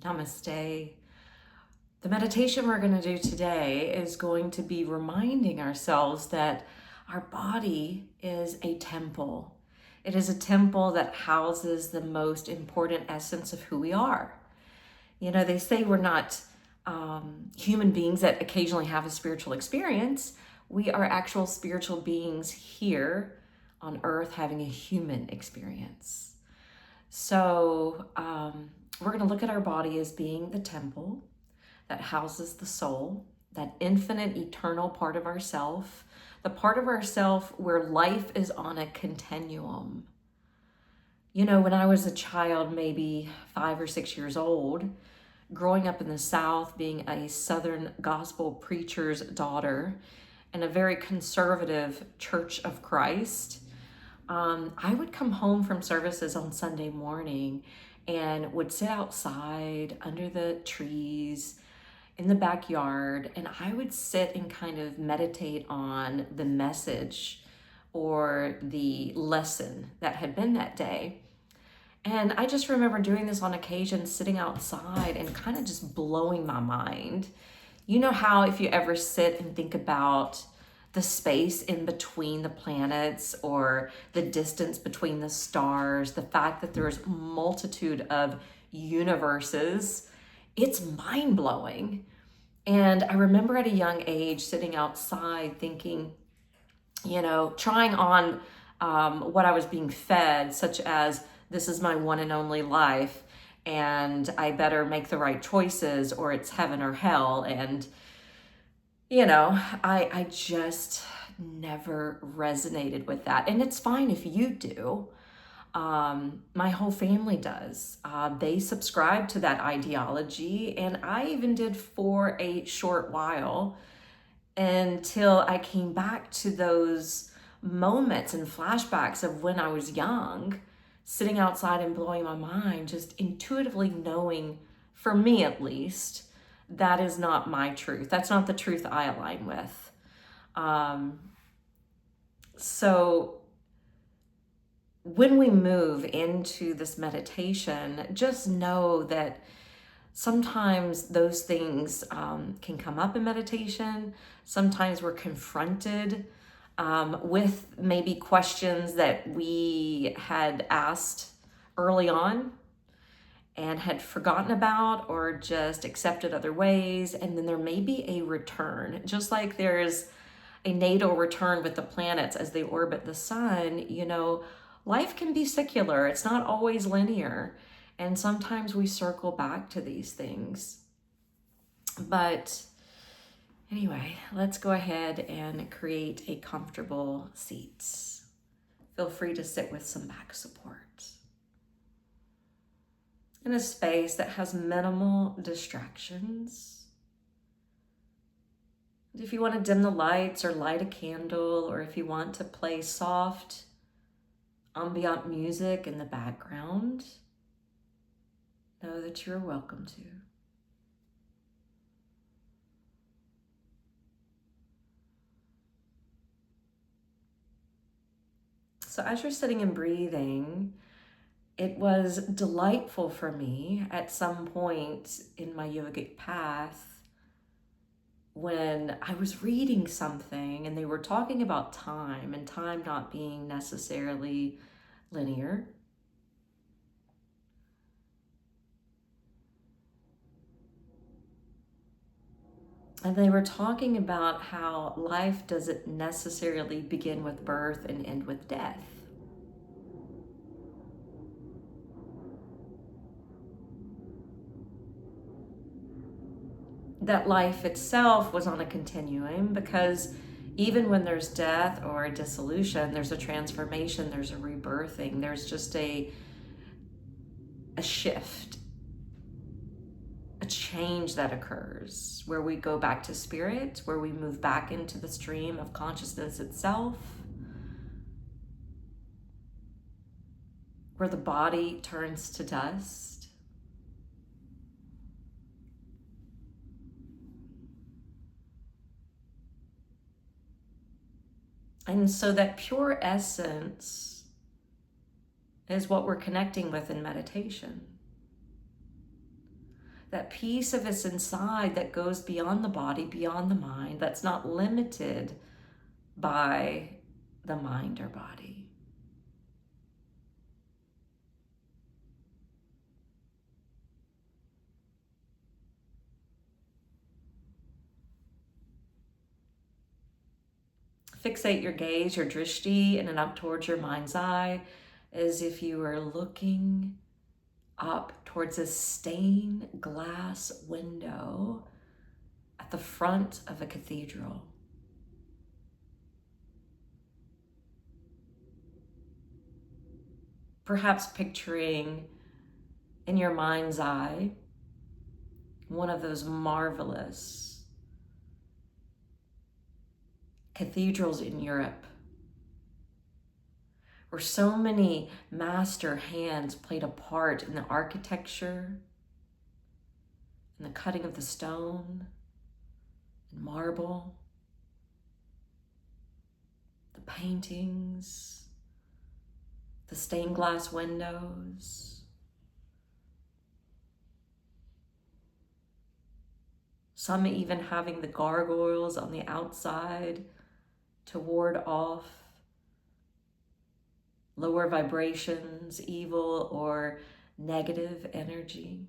Namaste. The meditation we're going to do today is going to be reminding ourselves that our body is a temple. It is a temple that houses the most important essence of who we are. You know, they say we're not human beings that occasionally have a spiritual experience. We are actual spiritual beings here on earth having a human experience. So we're going to look at our body as being the temple that houses the soul, that infinite, eternal part of ourself, the part of ourself where life is on a continuum. You know, when I was a child, maybe 5 or 6 years old, growing up in the South, being a Southern gospel preacher's daughter in a very conservative Church of Christ, I would come home from services on Sunday morning and would sit outside under the trees in the backyard, and I would sit and kind of meditate on the message or the lesson that had been that day. And I just remember doing this on occasion, sitting outside and kind of just blowing my mind. You know how if you ever sit and think about the space in between the planets or the distance between the stars, the fact that there's a multitude of universes, it's mind-blowing. And I remember at a young age sitting outside thinking, you know, trying on what I was being fed, such as this is my one and only life and I better make the right choices or it's heaven or hell. And, you know, I just never resonated with that. And it's fine if you do. My whole family does. They subscribe to that ideology, and I even did for a short while until I came back to those moments and flashbacks of when I was young, sitting outside and blowing my mind, just intuitively knowing, for me at least, that is not my truth. That's not the truth I align with. So when we move into this meditation, just know that sometimes those things can come up in meditation. Sometimes we're confronted with maybe questions that we had asked early on and had forgotten about or just accepted other ways. And then there may be a return, just like there's a natal return with the planets as they orbit the sun. You know, life can be secular. It's not always linear. And sometimes we circle back to these things. But anyway, let's go ahead and create a comfortable seat. Feel free to sit with some back support in a space that has minimal distractions. If you want to dim the lights or light a candle, or if you want to play soft ambient music in the background, know that you're welcome to. So as you're sitting and breathing, it was delightful for me at some point in my yogic path when I was reading something and they were talking about time and time not being necessarily linear. And they were talking about how life doesn't necessarily begin with birth and end with death. That life itself was on a continuum, because even when there's death or a dissolution, there's a transformation, there's a rebirthing, there's just a shift, a change that occurs where we go back to spirit, where we move back into the stream of consciousness itself, where the body turns to dust. And so that pure essence is what we're connecting with in meditation. that piece of us inside that goes beyond the body, beyond the mind, that's not limited by the mind or body. Fixate your gaze, your drishti, in and up towards your mind's eye, as if you were looking up towards a stained glass window at the front of a cathedral. Perhaps picturing in your mind's eye one of those marvelous cathedrals in Europe, where so many master hands played a part in the architecture, in the cutting of the stone and marble, the paintings, the stained glass windows. Some even having the gargoyles on the outside to ward off lower vibrations, evil or negative energy.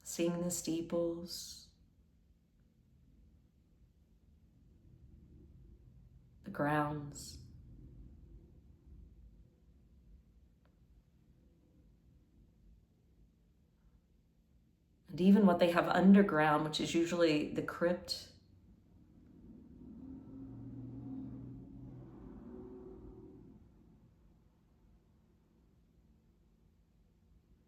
Seeing the steeples, the grounds. And even what they have underground, which is usually the crypt.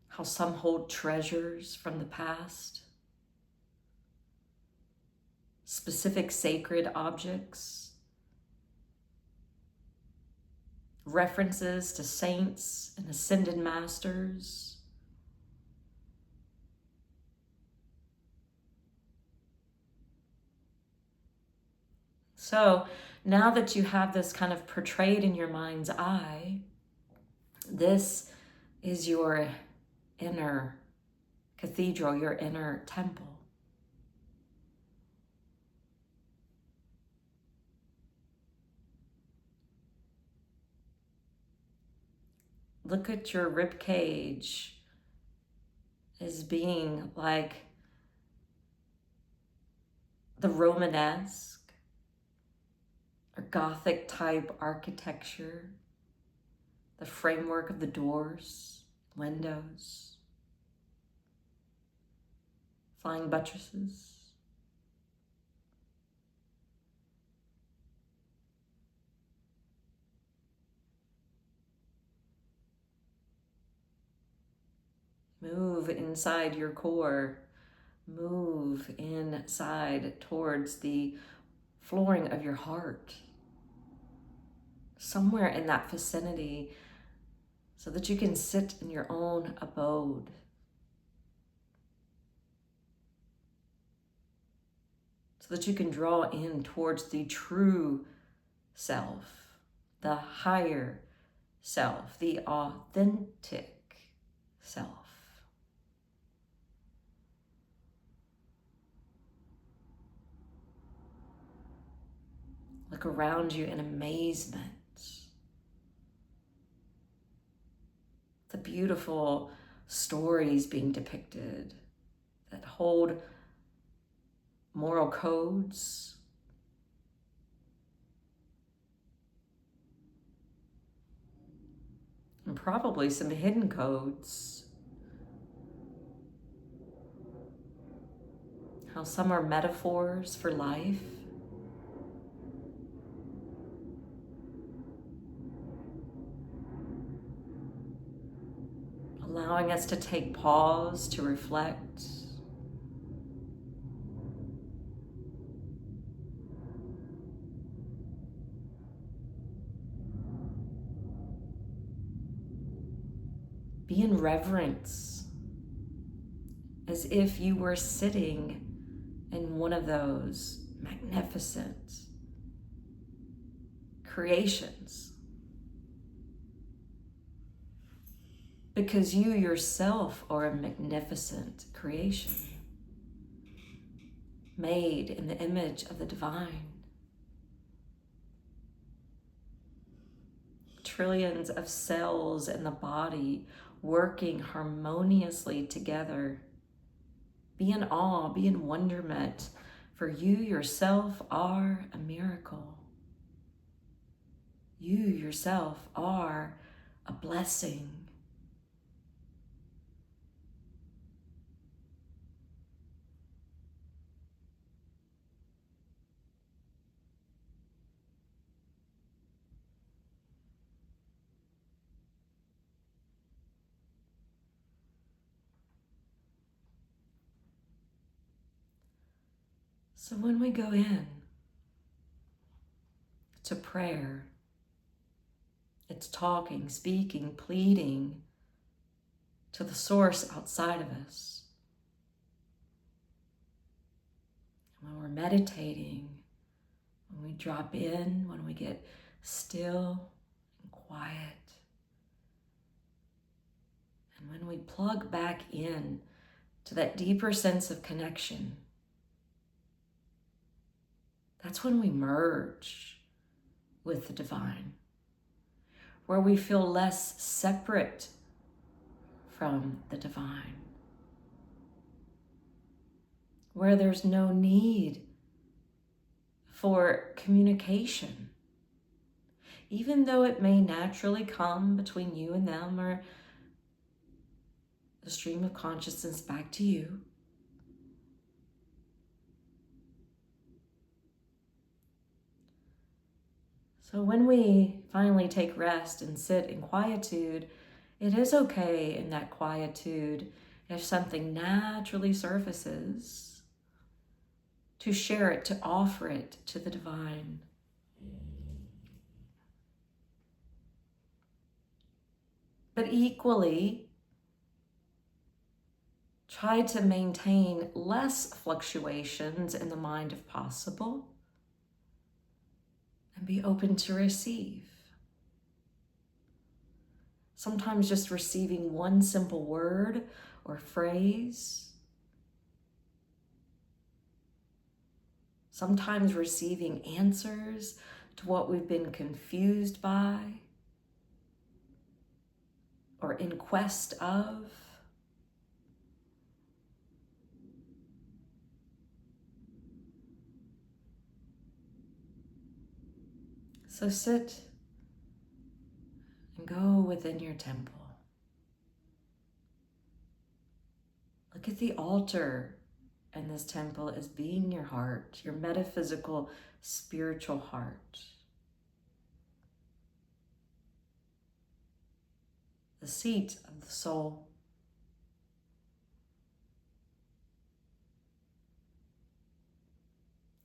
How some hold treasures from the past, specific sacred objects, references to saints and ascended masters. So now that you have this kind of portrayed in your mind's eye, this is your inner cathedral, your inner temple. Look at your rib cage as being like the Romanesque or Gothic type architecture, the framework of the doors, windows, flying buttresses. Move inside your core. Move inside towards the flooring of your heart. Somewhere in that vicinity, so that you can sit in your own abode. So that you can draw in towards the true self, the higher self, the authentic self. Look around you in amazement. The beautiful stories being depicted that hold moral codes, and probably some hidden codes. How some are metaphors for life. Allowing us to take pause, to reflect. Be in reverence, as if you were sitting in one of those magnificent, creations. Because you yourself are a magnificent creation, made in the image of the divine. Trillions of cells in the body working harmoniously together. Be in awe, be in wonderment, for you yourself are a miracle. You yourself are a blessing. So when we go in to prayer, it's talking, speaking, pleading to the source outside of us. When we're meditating, when we drop in, when we get still and quiet, and when we plug back in to that deeper sense of connection, that's when we merge with the divine, where we feel less separate from the divine, where there's no need for communication, even though it may naturally come between you and them or the stream of consciousness back to you. So when we finally take rest and sit in quietude, it is okay in that quietude, if something naturally surfaces, to share it, to offer it to the divine. But equally, try to maintain less fluctuations in the mind if possible, and be open to receive. Sometimes just receiving one simple word or phrase. Sometimes receiving answers to what we've been confused by or in quest of. So sit and go within your temple. Look at the altar in this temple as being your heart, your metaphysical, spiritual heart. The seat of the soul.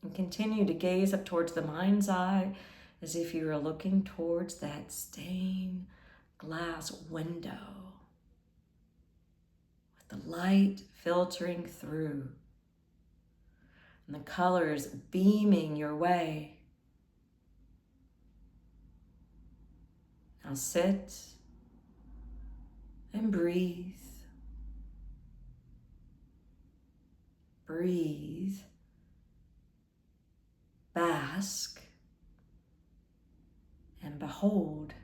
And continue to gaze up towards the mind's eye as if you were looking towards that stained glass window with the light filtering through and the colors beaming your way. Now sit and breathe. Breathe. Bask and behold.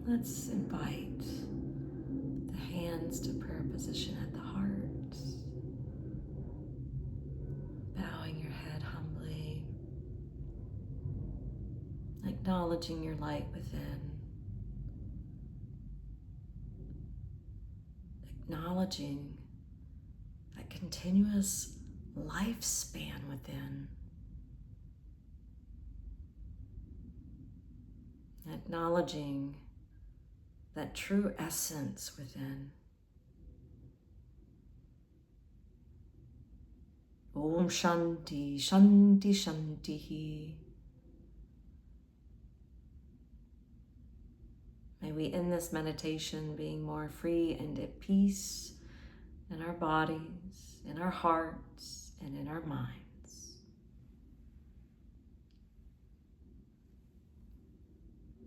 Let's invite the hands to prayer position at the heart, bowing your head humbly, acknowledging your light within, acknowledging that continuous lifespan within, acknowledging that true essence within. Om Shanti, Shanti, Shanti. May we end this meditation being more free and at peace in our bodies, in our hearts, and in our minds.